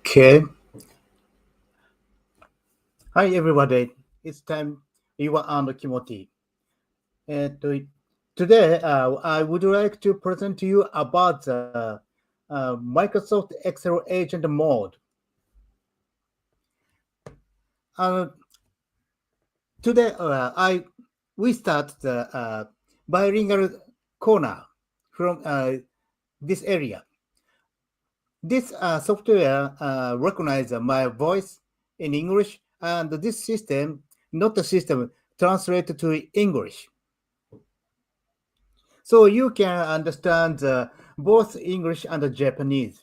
Okay. Hi, everybody. It's time Iwa and Kimoti. And today, I would like to present to you about the Microsoft Excel Agent Mode. Uh, Today, I we start the bilingual corner from this area. This software recognizes my voice in English, and this system, not the system, translate to English. So you can understand both English and Japanese.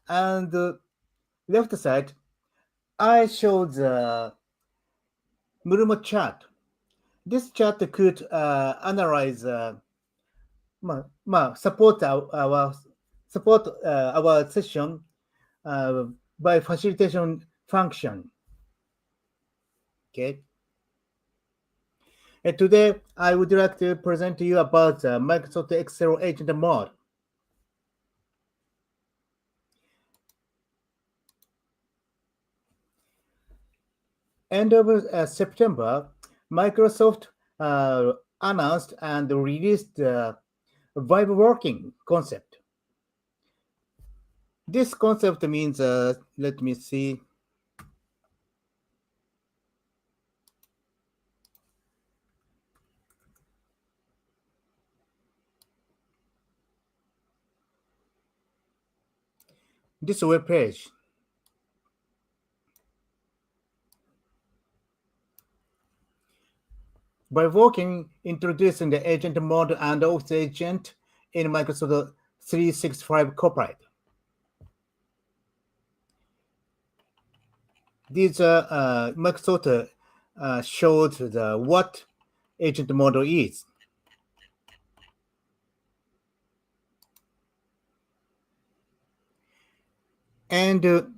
And left side, I show the Murumo chart. This chart could analyze, support our session uh, by facilitation function. Okay. And today, I would like to present to you about the Microsoft Excel Agent Mode. End of September, Microsoft announced and released the Vibe Working concept. This concept means, let me see. This web page. By working, introducing the agent mode and Office agent in Microsoft 365 Copilot. These Microsoft showed what agent model is. And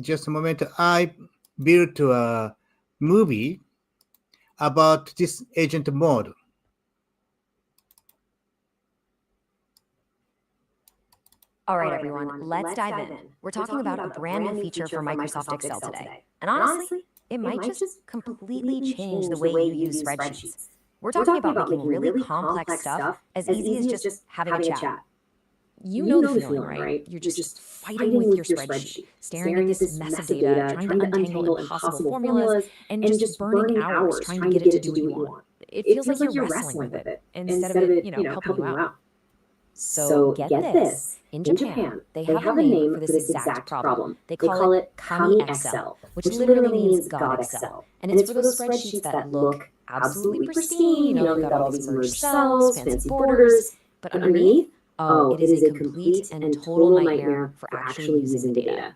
just a moment, I built a movie about this agent mode. All right, everyone, let's dive in. We're talking about a brand new feature for Microsoft Excel today. And honestly, it might just completely change the way you use spreadsheets. We're talking about making really complex stuff as easy as just having a chat. You know the feeling, right? You're just fighting with your spreadsheet, staring at this mess of data, trying to untangle impossible formulas, and just burning hours trying to get it to do what you want. It feels like you're wrestling with it instead of it, helping you out. So get this. In Japan, they have a name for this exact problem. They call it Kami Excel, which literally means God Excel. And it's for those spreadsheets that look absolutely pristine. They've got all these merged cells, fancy borders. But underneath, it is a complete and total nightmare for actually using data.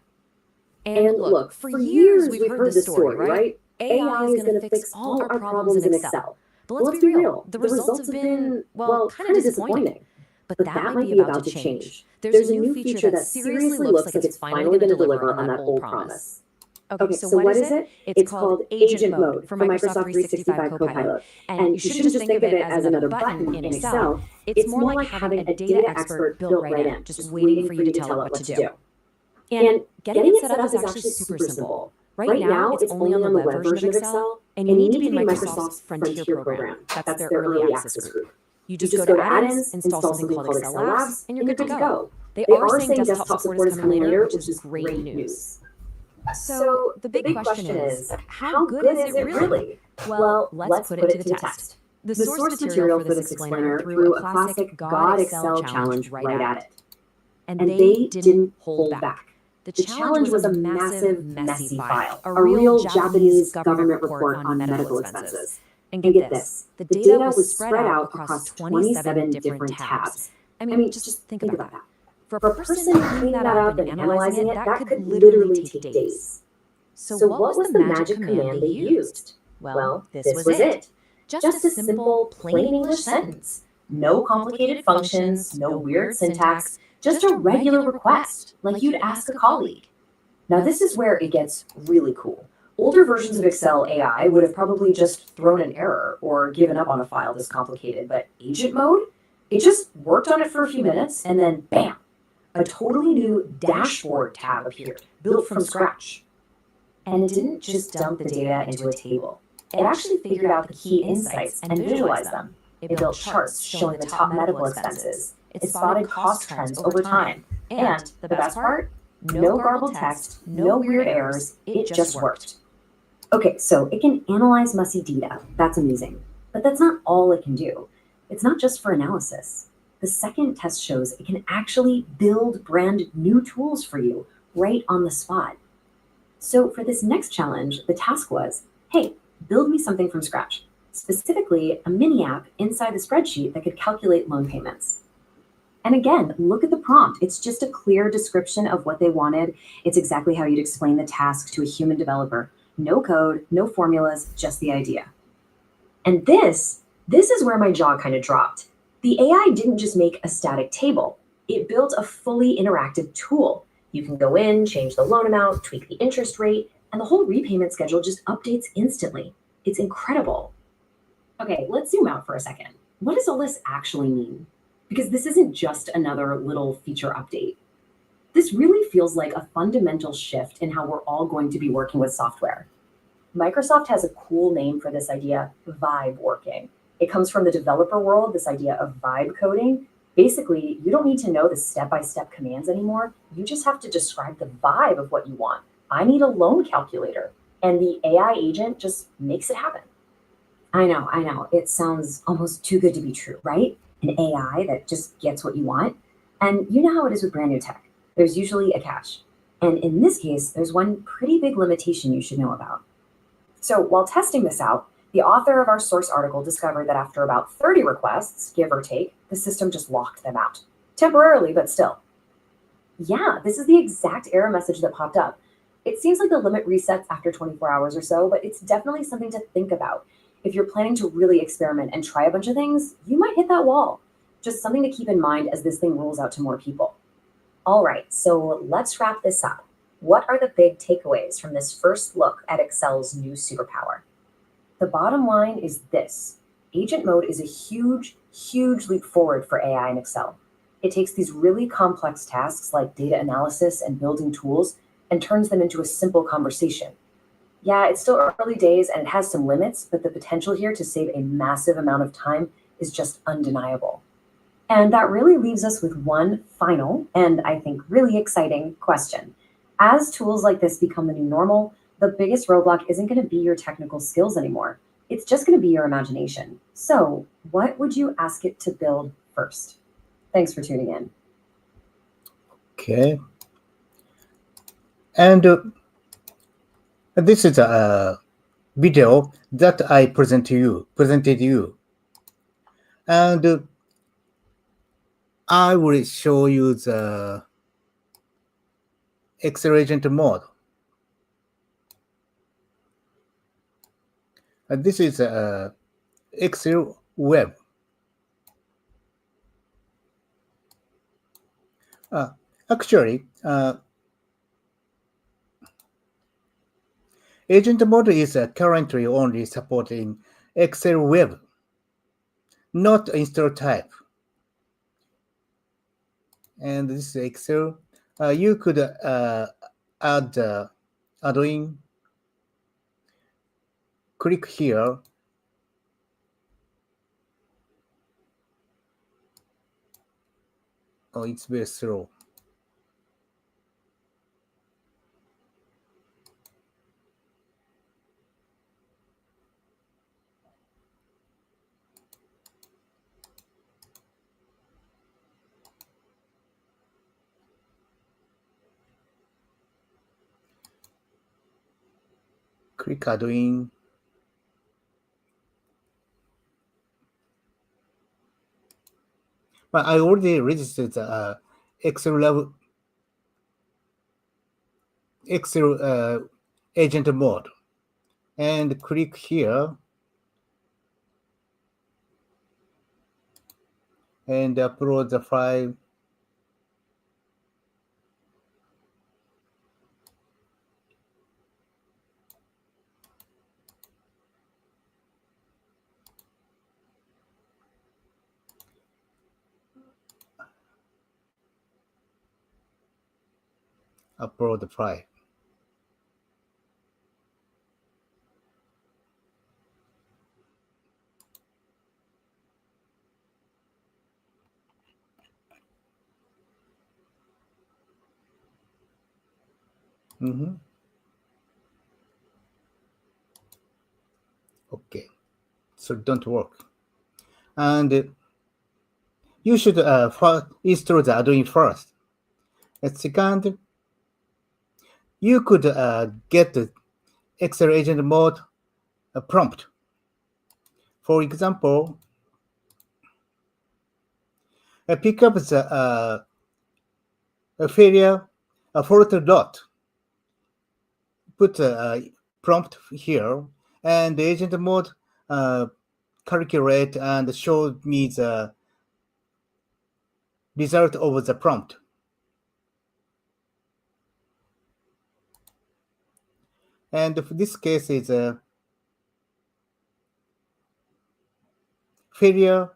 And look, for years we've heard this story, right? AI is going to fix all our problems in Excel. But let's be real, the results have been, kind of disappointing. But that might be about to change. There's a new feature that seriously looks like it's finally going to deliver on that old promise. Okay, so what is it? It's called Agent Mode for Microsoft 365 Copilot. And you shouldn't just think of it as another button in Excel. It's more like having a data expert built right in, just waiting for you to tell it what to do. And getting it set up is actually super simple. Right now, it's only on the web version of Excel, and you need to be in Microsoft's Frontier program. That's their early access group. You just go to Add-ins, install something called Excel Labs, and you're good to go. They are saying desktop support is coming later, which is great news. So the big question is, how good is it really? Well, let's put it to the test. The source material for this explainer threw a classic God Excel challenge right at it. And they didn't hold back. The challenge was a massive, messy file, a real Japanese government report on medical expenses. And get this, the data was spread out across 27 different tabs. I mean, just think about that. For a person cleaning that up and analyzing it, that could literally take days. So what was the magic command they used? Well, this was it. Just a simple, plain English sentence. No complicated functions, no weird syntax, just a regular request, like you'd ask a colleague. Now this is where it gets really cool. Older versions of Excel AI would have probably just thrown an error or given up on a file this complicated, but Agent Mode? It just worked on it for a few minutes and then bam! a totally new dashboard tab appeared, built from scratch. And it didn't just dump the data into a table. It actually figured out the key insights and visualized them. It built charts showing the top medical expenses. It spotted cost trends over time. And the best part? No garbled text, no weird errors, it just worked. Okay, so it can analyze messy data. That's amazing. But that's not all it can do. It's not just for analysis. The second test shows it can actually build brand new tools for you right on the spot. So for this next challenge, the task was, hey, build me something from scratch, specifically a mini app inside the spreadsheet that could calculate loan payments. And again, look at the prompt. It's just a clear description of what they wanted. It's exactly how you'd explain the task to a human developer. No code, no formulas, just the idea. And this is where my jaw kind of dropped. The AI didn't just make a static table. It built a fully interactive tool. You can go in, change the loan amount, tweak the interest rate, and the whole repayment schedule just updates instantly. It's incredible. Okay, let's zoom out for a second. What does all this actually mean? Because this isn't just another little feature update. This really feels like a fundamental shift in how we're all going to be working with software. Microsoft has a cool name for this idea, vibe working. It comes from the developer world, this idea of vibe coding. Basically, you don't need to know the step-by-step commands anymore. You just have to describe the vibe of what you want. I need a loan calculator, and the AI agent just makes it happen. I know. It sounds almost too good to be true, right? An AI that just gets what you want. And you know how it is with brand new tech. There's usually a catch. And in this case, there's one pretty big limitation you should know about. So while testing this out, the author of our source article discovered that after about 30 requests, give or take, the system just locked them out. Temporarily, but still. Yeah, this is the exact error message that popped up. It seems like the limit resets after 24 hours or so, but it's definitely something to think about. If you're planning to really experiment and try a bunch of things, you might hit that wall. Just something to keep in mind as this thing rolls out to more people. All right, so let's wrap this up. What are the big takeaways from this first look at Excel's new superpower? The bottom line is this. Agent mode is a huge, huge leap forward for AI in Excel. It takes these really complex tasks like data analysis and building tools and turns them into a simple conversation. Yeah, it's still early days and it has some limits, but the potential here to save a massive amount of time is just undeniable. And that really leaves us with one final, and I think really exciting question. As tools like this become the new normal, the biggest roadblock isn't going to be your technical skills anymore. It's just going to be your imagination. So, what would you ask it to build first? Thanks for tuning in. Okay. And this is a video that I presented you. And I will show you the Excel agent mode. This is Excel web. Actually, agent mode is currently only supporting Excel web, not install type. And this is Excel. You could add the add-in. Click here. Oh, it's very slow. Click add-in. But I already registered the Excel agent mode, and click here and upload the file. upload the file. Okay, so don't work. And you should install the Arduino first. And second, you could get the Excel agent mode prompt. For example, pick up the failure fault dot. Put a prompt here, and the agent mode calculate and show me the result of the prompt. And this case is a failure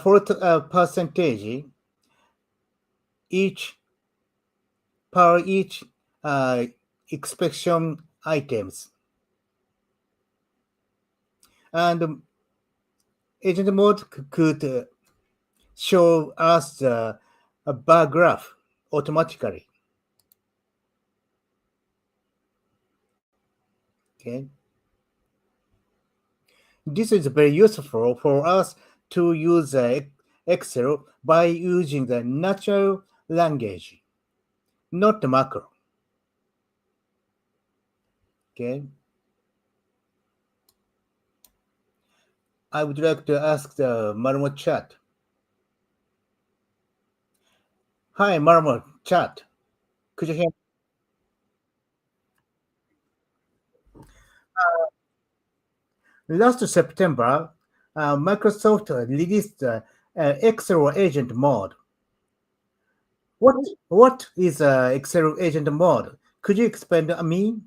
fault percentage each per each inspection items. And agent mode could show us the bar graph automatically. Okay. This is very useful for us to use Excel by using the natural language, not the macro. Okay. I would like to ask the Marmo chat. Hi, Marmo chat. Could you hear? Last September, Microsoft released Excel agent mode. What is Excel agent mode? Could you explain to me?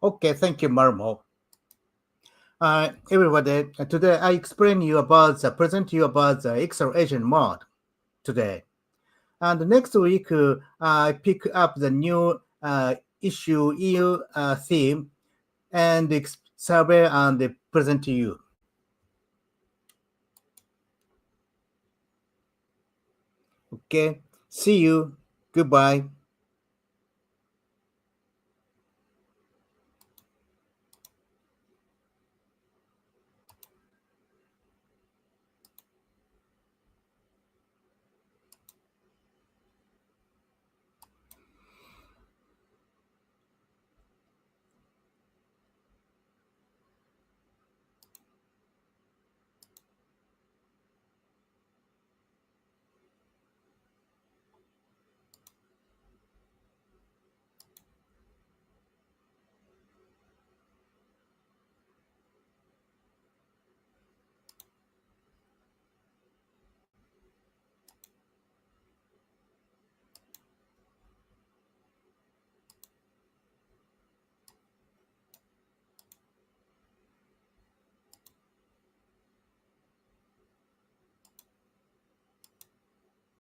Okay, thank you, Marmo. Everybody, today I present you about the Excel agent mode today. And next week, I pick up the new issue EU theme and survey and present to you. Okay, see you. Goodbye.